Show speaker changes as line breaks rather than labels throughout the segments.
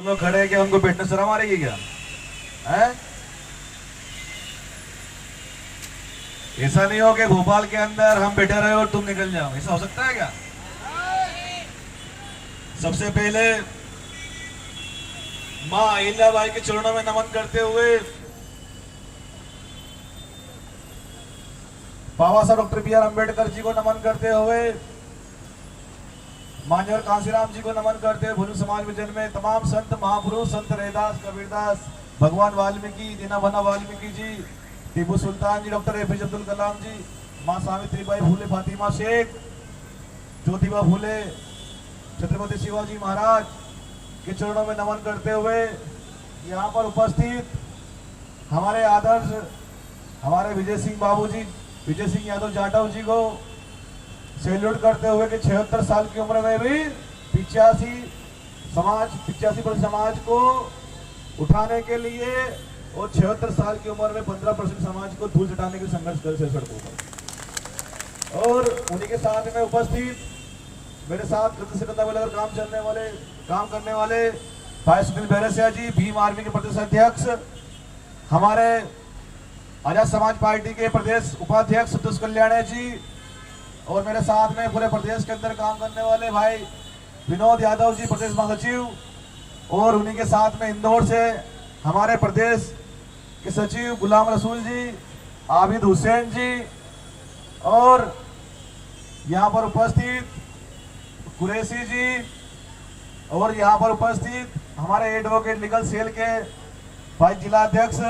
लोग खड़े हैं, क्या उनको बैठने शर्म आ रही है क्या? है ऐसा नहीं हो कि भोपाल के अंदर हम बैठे रहे और तुम निकल जाओ, ऐसा हो सकता है क्या? सबसे पहले मां अहिल्याबाई के चरणों में नमन करते हुए बाबा साहब doctor B are Ambedkar ji को नमन करते हुए मान्यवर कांसीराम जी को नमन करते हुए भुनु समाज में जन्मे तमाम संत महापुरुष संत रैदास कबीरदास भगवान वाल्मीकि दीनाभना वाल्मीकि जी टीपू सुल्तान जी डॉक्टर एपीजे अब्दुल कलाम जी मां सावित्रीबाई फूले फातिमा शेख ज्योतिबा फूले छत्रपति शिवाजी महाराज के चरणों में नमन करते हुए यहाँ पर उपस्थित हमारे आदर्श हमारे विजय सिंह बाबू जी विजय सिंह यादव जाटव जी को सैल्यूट करते हुए कि 76 साल की उम्र में भी 85% समाज को उठाने के लिए और 76 साल की उम्र में 15% समाज को धूल चटाने के संघर्ष कर से सड़कों पर। और उन्हीं के साथ में उपस्थित मेरे साथ कंधे से कंधा मिलाकर काम करने वाले भाई सुनील बैरसिया जी भीम आर्मी के प्रदेश अध्यक्ष, हमारे आजाद समाज पार्टी के प्रदेश उपाध्यक्ष संतोष कल्याणी जी और मेरे साथ में पूरे प्रदेश के अंदर काम करने वाले भाई विनोद यादव जी प्रदेश महासचिव, और उन्हीं के साथ में इंदौर से हमारे प्रदेश के सचिव गुलाम रसूल जी, आबिद हुसैन जी, और यहाँ पर उपस्थित कुरैशी जी, और यहाँ पर उपस्थित हमारे एडवोकेट लीगल सेल के भाई जिलाध्यक्ष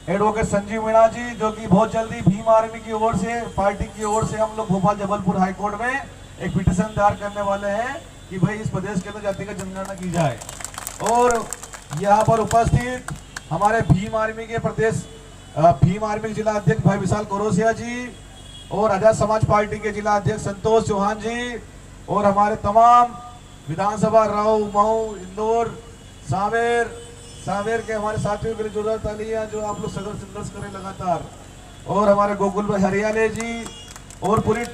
एडवोकेट संजीव मीणा जी, जो कि बहुत जल्दी भीम आर्मी की ओर से पार्टी की ओर से हम लोग भोपाल जबलपुर हाईकोर्ट में एक पिटीशन दायर करने वाले हैं कि भाई इस प्रदेश के अंदर जातिगत जनगणना की जाए। और यहाँ पर उपस्थित हमारे भीम आर्मी के जिला अध्यक्ष भाई विशाल कोरोसिया जी और आजाद समाज पार्टी के जिला अध्यक्ष संतोष चौहान जी, और हमारे तमाम विधानसभा राव मऊ इंदौर सावेर के हमारे साथियों के लिए जोरदार तालियां जो आप लोग संघर्ष करें लगातार, और हमारे गोकुल भाई हरियाले जी और पूरी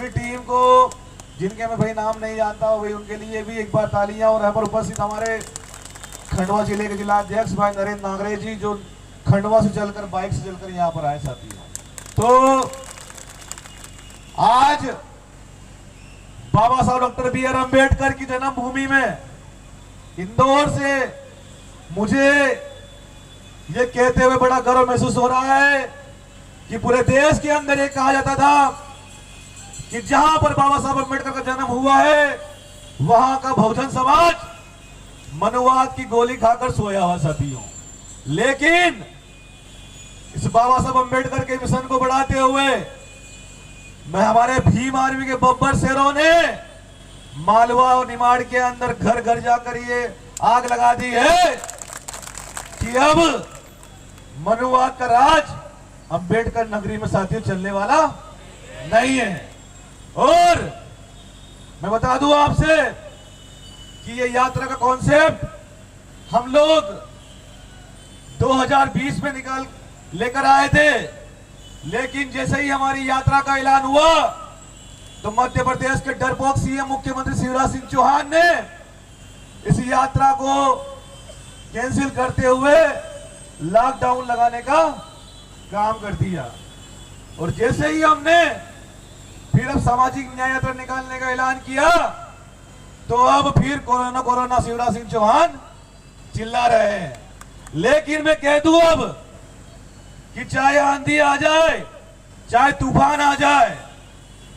टीम को जिनके मैं भाई नाम नहीं जानता हूँ भाई उनके लिए भी एक बार तालियां। और यहाँ पर उपस्थित हमारे खंडवा जिले के जिला अध्यक्ष भाई नरेंद्र नागरे जी जो खंडवा से चलकर बाइक से चलकर यहाँ पर आए साथियों। तो आज बाबा साहब डॉक्टर बी आर अम्बेडकर की जन्मभूमि में इंदौर से मुझे ये कहते हुए बड़ा गर्व महसूस हो रहा है कि पूरे देश के अंदर ये कहा जाता था कि जहां पर बाबा साहब अम्बेडकर का जन्म हुआ है वहां का बहुजन समाज मनुवाद की गोली खाकर सोया हुआ साथियों। लेकिन इस बाबा साहब अम्बेडकर के मिशन को बढ़ाते हुए मैं हमारे भीम आर्मी के बब्बर शेरों ने मालवा और निमाड़ के अंदर घर घर जाकर ये आग लगा दी है कि अब मनुवाद का राज अम्बेडकर नगरी में साथियों चलने वाला नहीं है। और मैं बता दूं आपसे कि ये यात्रा का कॉन्सेप्ट हम लोग 2020 में लेकर आए थे, लेकिन जैसे ही हमारी यात्रा का ऐलान हुआ तो मध्य प्रदेश के डरपोक सीएम मुख्यमंत्री शिवराज सिंह चौहान ने इस यात्रा को कैंसिल करते हुए लॉकडाउन लगाने का काम कर दिया। और जैसे ही हमने फिर अब सामाजिक न्याय यात्रा निकालने का ऐलान किया तो अब फिर कोरोना शिवराज सिंह चौहान चिल्ला रहे हैं। लेकिन मैं कह दूं अब कि चाहे आंधी आ जाए, चाहे तूफान आ जाए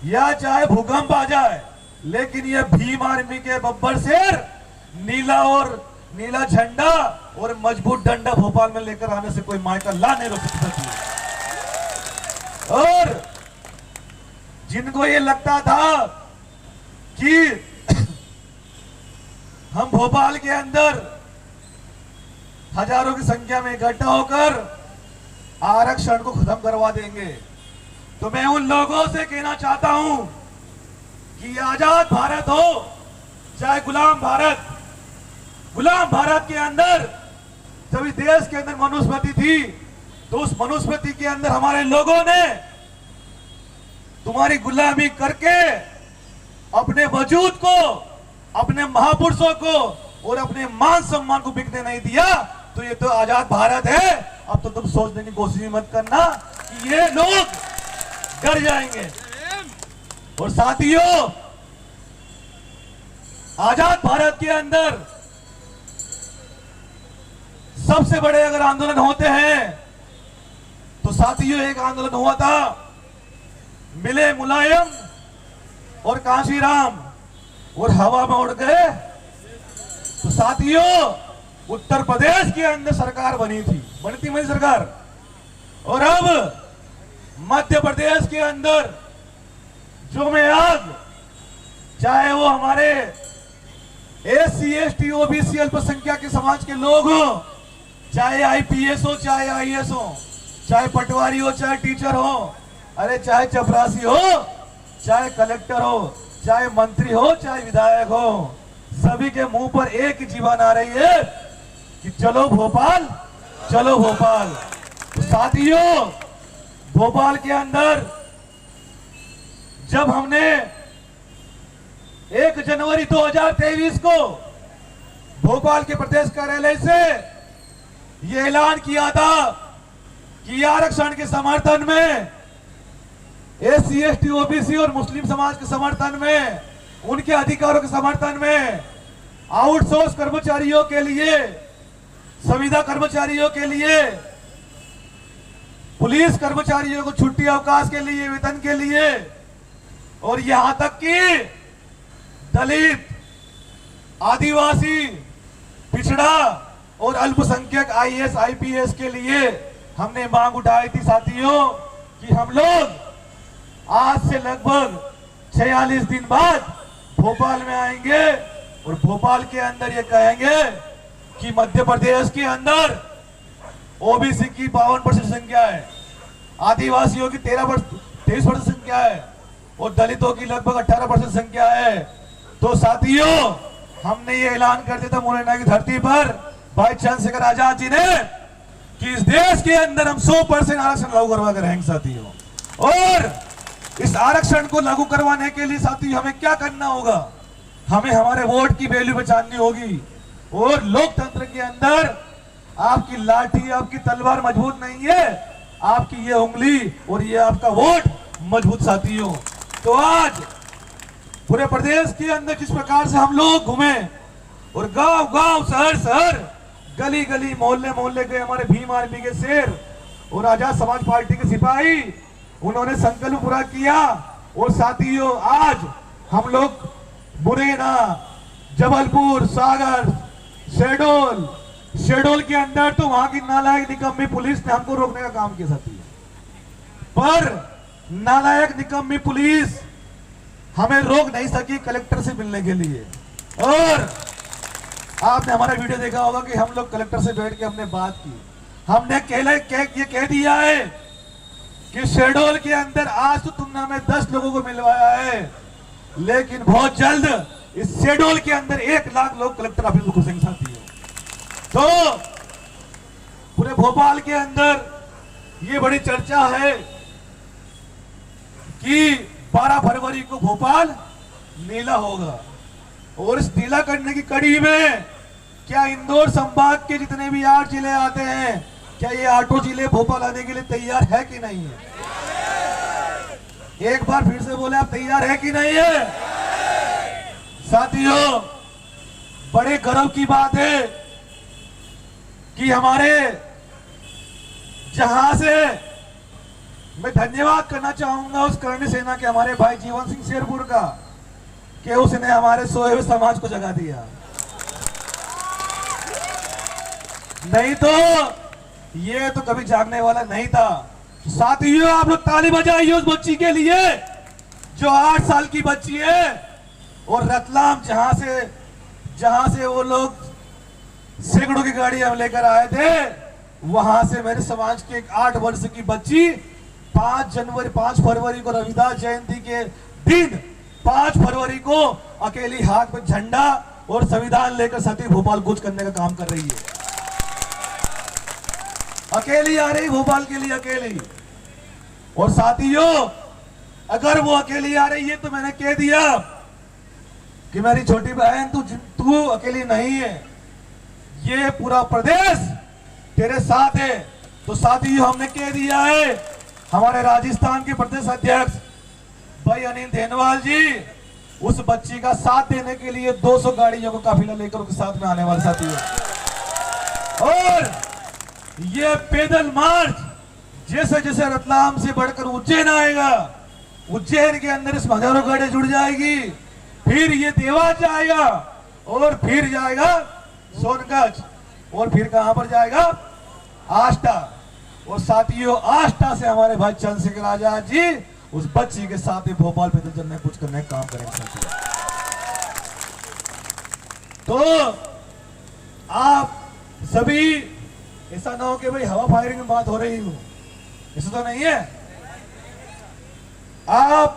या चाहे भूकंप आ जाए, लेकिन ये भीम आर्मी के बब्बर शेर नीला झंडा और मजबूत डंडा भोपाल में लेकर आने से कोई मायका ला नहीं रोक सकती। और जिनको ये लगता था कि हम भोपाल के अंदर हजारों की संख्या में इकट्ठा होकर आरक्षण को खत्म करवा देंगे, तो मैं उन लोगों से कहना चाहता हूं कि आजाद भारत हो चाहे गुलाम भारत के अंदर जब इस देश के अंदर मनुस्मृति थी तो उस मनुस्मृति के अंदर हमारे लोगों ने तुम्हारी गुलामी करके अपने वजूद को, अपने महापुरुषों को और अपने मान सम्मान को बिकने नहीं दिया तो ये तो आजाद भारत है। अब तो तुम सोचने की कोशिश भी मत करना कि ये लोग डर जाएंगे। और साथियों, आजाद भारत के अंदर सबसे बड़े अगर आंदोलन होते हैं तो साथियों एक आंदोलन हुआ था, मिले मुलायम और कांशीराम और हवा में उड़ गए। तो साथियों, उत्तर प्रदेश के अंदर सरकार बनी थी मेरी सरकार, और अब मध्य प्रदेश के अंदर जो में आग, चाहे वो हमारे SC ST OBC अल्पसंख्यक के समाज के लोग हो, चाहे IPS हो, चाहे IAS हो, चाहे पटवारी हो, चाहे टीचर हो, अरे चाहे चपरासी हो, चाहे कलेक्टर हो, चाहे मंत्री हो, चाहे विधायक हो, सभी के मुंह पर एक ही जीवन आ रही है कि चलो भोपाल, चलो भोपाल। तो साथियों, भोपाल के अंदर जब हमने 1 जनवरी 2023 को भोपाल के प्रदेश कार्यालय से यह ऐलान किया था कि आरक्षण के समर्थन में, SC ST OBC और मुस्लिम समाज के समर्थन में, उनके अधिकारों के समर्थन में, आउटसोर्स कर्मचारियों के लिए, संविदा कर्मचारियों के लिए, पुलिस कर्मचारियों को छुट्टी अवकाश के लिए, वेतन के लिए, और यहां तक कि दलित, आदिवासी, पिछड़ा और अल्पसंख्यक IAS IPS के लिए हमने मांग उठाई थी साथियों कि हम लोग आज से लगभग 46 दिन बाद भोपाल में आएंगे और भोपाल के अंदर ये कहेंगे कि मध्य प्रदेश के अंदर OBC की 52% संख्या है, आदिवासियों की 23% संख्या है और दलितों की लगभग 18% संख्या है। तो साथियों, हमने ये ऐलान कर दिया था मुरैना की धरती पर भाई चंद्रशेखर आजाद जी ने कि इस देश के अंदर हम 100% आरक्षण लागू करवा कर रहेंगे साथियों। और इस आरक्षण को लागू करवाने के लिए साथियों हमें क्या करना होगा? हमें हमारे वोट की वैल्यू पहचाननी होगी। और लोकतंत्र के अंदर आपकी लाठी, आपकी तलवार मजबूत नहीं है, आपकी ये उंगली और ये आपका वोट मजबूत साथियों। तो आज पूरे प्रदेश के अंदर जिस प्रकार से हम लोग घूमे और गांव गांव, शहर शहर, गली गली, मोहल्ले मोहल्ले गए हमारे भीम आर्मी के शेर और आजाद समाज पार्टी के सिपाही, उन्होंने संकल्प पूरा किया। और साथियों, आज हम लोग मुरैना, जबलपुर, सागर, शेडोल के अंदर तो वहां की नालायक निकम्मी पुलिस ने हमको रोकने का काम किया साथियों। पर नालायक निकम्मी पुलिस हमें रोक नहीं सकी कलेक्टर से मिलने के लिए। और आपने हमारा वीडियो देखा होगा कि हम लोग कलेक्टर से बैठ के हमने बात की। हमने ये कह दिया है कि शेडोल के अंदर आज तो तुमने हमें 10 लोगों को मिलवाया है, लेकिन बहुत जल्द इस शेडोल के अंदर 1 लाख लोग कलेक्टर ऑफिस में घुसेंगे साथियों। तो पूरे भोपाल के अंदर ये बड़ी चर्चा है कि 12 फरवरी को भोपाल नीला होगा। और इस नीला करने की कड़ी में क्या इंदौर संभाग के जितने भी 8 जिले आते हैं, क्या ये 8 जिले भोपाल आने के लिए तैयार है कि नहीं है? एक बार फिर से बोले, आप तैयार है कि नहीं है? साथियों, बड़े गर्व की बात है कि हमारे जहां से मैं धन्यवाद करना चाहूंगा उस करणी सेना के हमारे भाई जीवन सिंह शेरपुर का, कि उसने हमारे सोए हुए समाज को जगा दिया। नहीं तो ये तो कभी जागने वाला नहीं था। साथियों, आप लोग ताली बजाइए उस बच्ची के लिए जो 8 साल की बच्ची है। और रतलाम जहां से वो लोग सैकड़ों की गाड़ी हम लेकर आए थे, वहां से मेरे समाज की एक 8 वर्ष की बच्ची 5 फरवरी को रविदास जयंती के दिन 5 फरवरी को अकेली हाथ में झंडा और संविधान लेकर सती भोपाल कूच करने का काम कर रही है। अकेली आ रही भोपाल के लिए, अकेली। और साथियों, अगर वो अकेली आ रही है तो मैंने कह दिया कि मेरी छोटी बहन, तू तू अकेली नहीं है, ये पूरा प्रदेश तेरे साथ है। तो साथियों, हमने कह दिया है, हमारे राजस्थान के प्रदेश अध्यक्ष भाई अनिल धेनवाल जी उस बच्ची का साथ देने के लिए 200 गाड़ियों को काफिला लेकर उनके साथ में आने वाले साथियों। और ये पैदल मार्च जैसे जैसे रतलाम से बढ़कर उज्जैन आएगा, उज्जैन के अंदर इस हजारों गाड़ियां जुड़ जाएगी, फिर ये देवास जाएगा और फिर जाएगा सोनगंज और फिर कहां पर जाएगा, आष्टा। और साथियों, आष्टा से हमारे भाई चंद्रशेखर आजाद जी उस बच्ची के साथ ही भोपाल पैदल चलने कुछ करने का काम करेंगे। तो आप सभी ऐसा ना हो कि भाई हवा फायरिंग में बात हो रही हो, ऐसा तो नहीं है। आप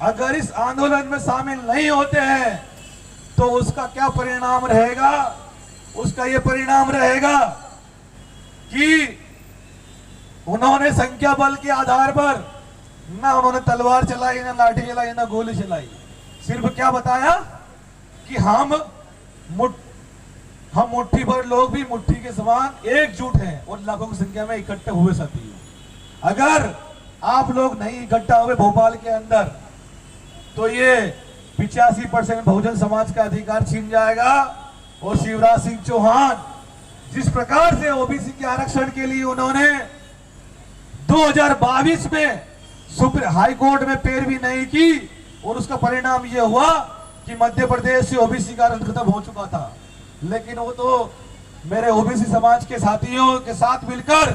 अगर इस आंदोलन में शामिल नहीं होते हैं तो उसका क्या परिणाम रहेगा? उसका यह परिणाम रहेगा कि उन्होंने संख्या बल के आधार पर ना उन्होंने तलवार चलाई, ना लाठी चलाई, ना गोली चलाई, सिर्फ क्या बताया कि हम मुट्ठी भर लोग भी मुट्ठी के समान एकजुट हैं और लाखों की संख्या में इकट्ठे हुए साथियों। अगर आप लोग नहीं इकट्ठा हुए भोपाल के अंदर तो ये 85% बहुजन समाज का अधिकार छीन जाएगा। और शिवराज सिंह चौहान जिस प्रकार से ओबीसी के आरक्षण के लिए उन्होंने 2022 में सुप्रीम हाई कोर्ट में पैरवी नहीं की और उसका परिणाम यह हुआ कि मध्य प्रदेश से ओबीसी का आरक्षण खत्म हो चुका था। लेकिन वो तो मेरे ओबीसी समाज के साथियों के साथ मिलकर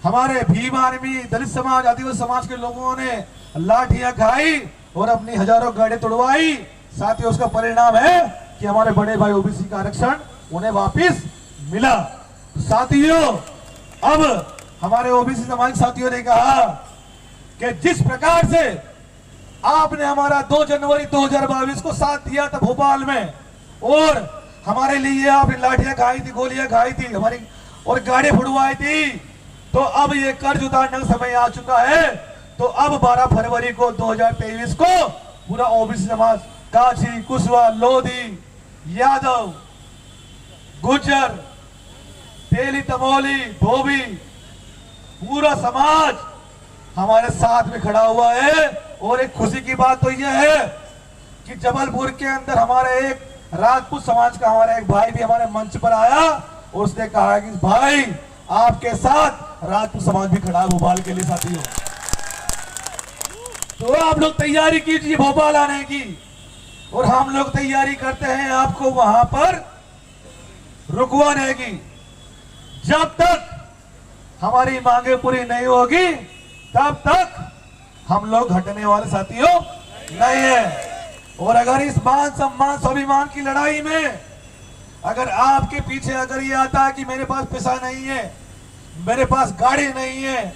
हमारे भीम आर्मी, दलित समाज, आदिवासी समाज के लोगों ने लाठियां खाई और अपनी हजारों गाड़ियां तोड़वाई। साथियों, उसका परिणाम है कि हमारे बड़े भाई ओबीसी का आरक्षण उन्हें वापिस मिला। साथियों, अब हमारे ओबीसी समाज साथियों ने कहा कि जिस प्रकार से आपने हमारा 2 जनवरी 2022 को साथ दिया था भोपाल में और हमारे लिए आपने लाठियां खाई थी, गोलियां खाई थी, हमारी और गाड़ियां फुड़वाई थी, तो अब ये कर्ज उतारने का समय आ चुका है। तो अब 12 फरवरी को 2023 को पूरा ओबीसी समाज, काछी, कुशवाहा, लोधी, यादव, गुज्जर, तेली, तमोली, धोबी, पूरा समाज हमारे साथ में खड़ा हुआ है। और एक खुशी की बात तो यह है कि जबलपुर के अंदर हमारे एक राजपूत समाज का हमारा एक भाई भी हमारे मंच पर आया और उसने कहा कि भाई आपके साथ राजपूत समाज भी खड़ा है भोपाल के लिए। साथियों, तो आप लोग तैयारी कीजिए भोपाल आने की और हम लोग तैयारी करते हैं आपको वहां पर रुकवाने की। जब तक हमारी मांगे पूरी नहीं होगी तब तक हम लोग हटने वाले साथियों नहीं है। और अगर इस मान सम्मान स्वाभिमान की लड़ाई में अगर आपके पीछे अगर ये आता है कि मेरे पास पैसा नहीं है, मेरे पास गाड़ी नहीं है,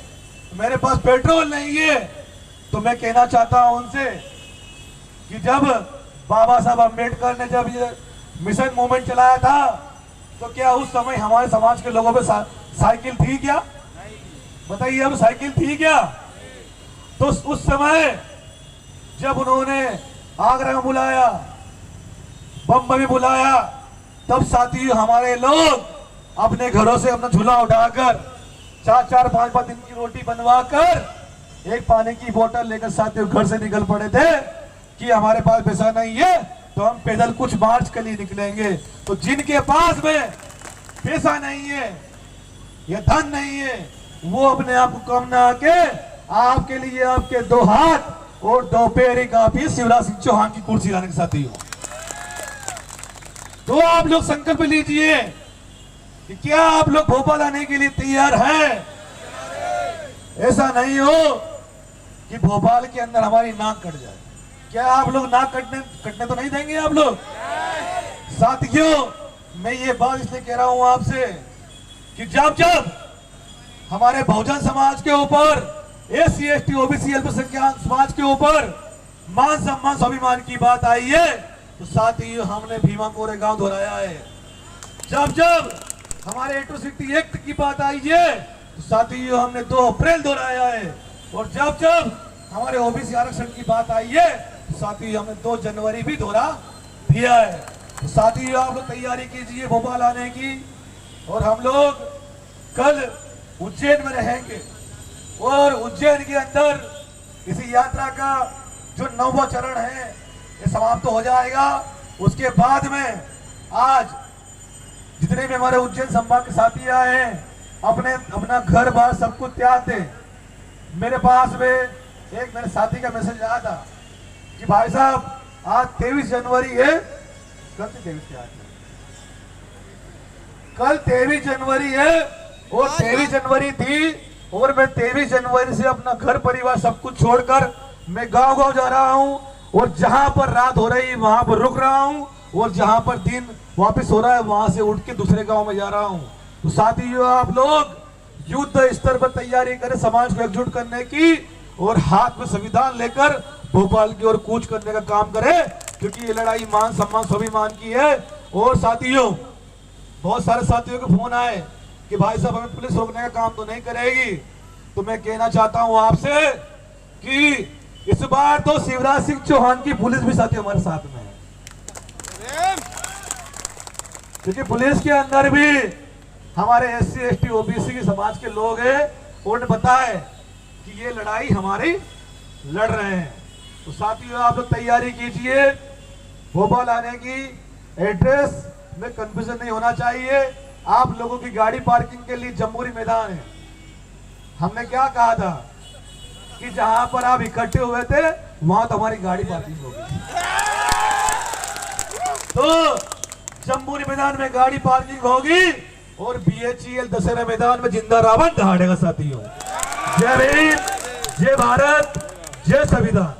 मेरे पास पेट्रोल नहीं है, तो मैं कहना चाहता हूं उनसे कि जब बाबा साहब अम्बेडकर ने जब ये मिशन मूवमेंट चलाया था तो क्या उस समय हमारे समाज के लोगों पे साइकिल थी क्या? बताइए, अब साइकिल थी क्या? तो उस समय जब उन्होंने आगरा में बुलाया, बम्बई में बुलाया, तब साथियों हमारे लोग अपने घरों से अपना झूला उठाकर 4-4, 5-5 दिन की रोटी बनवाकर एक पानी की बोतल लेकर साथियों घर से निकल पड़े थे कि हमारे पास पैसा नहीं है तो हम पैदल कुछ मार्च के लिए निकलेंगे। तो जिनके पास में पैसा नहीं है या धन नहीं है वो अपने आप को कम ना आके आपके लिए आपके 2 हाथ और 2 पैर काफी शिवराज सिंह चौहान की कुर्सी लाने के साथी हो। तो आप लोग संकल्प लीजिए कि क्या आप लोग भोपाल आने के लिए तैयार हैं? ऐसा नहीं हो कि भोपाल के अंदर हमारी नाक कट जाए। क्या आप लोग नाक कटने तो नहीं देंगे आप लोग? साथियों, मैं ये बात इसलिए कह रहा हूं आपसे कि जब जब हमारे बहुजन समाज के ऊपर, SC ST OBC अल्पसंख्यक समाज के ऊपर मान सम्मान स्वाभिमान की बात आई है तो साथियों हमने भीमा कोरेगांव दोहराया है। जब जब हमारे एट्रोसिटी एक्ट की बात आई है तो साथियों हमने 2 अप्रैल दोहराया है। और जब जब हमारे ओबीसी आरक्षण की बात आई है तो साथियों हमने 2 जनवरी भी दोहरा दिया है। तो साथियों आप लोग तैयारी कीजिए भोपाल आने की, और हम लोग कल उज्जैन में रहेंगे और उज्जैन के अंदर इसी यात्रा का जो 9वां चरण है ये समाप्त हो जाएगा। उसके बाद में आज जितने भी हमारे उज्जैन संभाग के साथी आए हैं अपना घर बार सब कुछ त्याग दें। मेरे पास में एक मेरे साथी का मैसेज आया था कि भाई साहब आज 23 जनवरी है, कल 23 जनवरी है और 23 जनवरी थी और मैं 23 जनवरी से अपना घर परिवार सब कुछ छोड़कर मैं गांव-गांव जा रहा हूं और जहां पर रात हो रही वहां पर रुक रहा हूं और जहां पर दिन वापस हो रहा है वहां से उठ के दूसरे गांव में जा रहा हूं। तो साथियों आप लोग युद्ध स्तर पर तैयारी करें समाज को एकजुट करने की और हाथ में संविधान लेकर भोपाल की ओर कूच करने का काम करें, क्योंकि ये लड़ाई मान सम्मान स्वाभिमान की है। और साथियों बहुत सारे साथियों के फोन आए कि भाई साहब हमें पुलिस रोकने का काम तो नहीं करेगी, तो मैं कहना चाहता हूं आपसे कि इस बार तो शिवराज सिंह चौहान की पुलिस भी साथी हमारे साथ में है, क्योंकि पुलिस के अंदर भी हमारे SC ST OBC के समाज के लोग हैं। उन्होंने बताया कि ये लड़ाई हमारी लड़ रहे हैं। तो साथियों आप लोग तैयारी कीजिए भोपाल आने की। एड्रेस में कंफ्यूजन नहीं होना चाहिए। आप लोगों की गाड़ी पार्किंग के लिए जम्बूरी मैदान है। हमने क्या कहा था कि जहां पर आप इकट्ठे हुए थे वहां तो हमारी गाड़ी पार्किंग होगी, तो जम्बूरी मैदान में गाड़ी पार्किंग होगी और BHEL दशहरा मैदान में जिंदा रावण दहाड़ेगा। साथियों जय भीम, जय भारत, जय संविधान।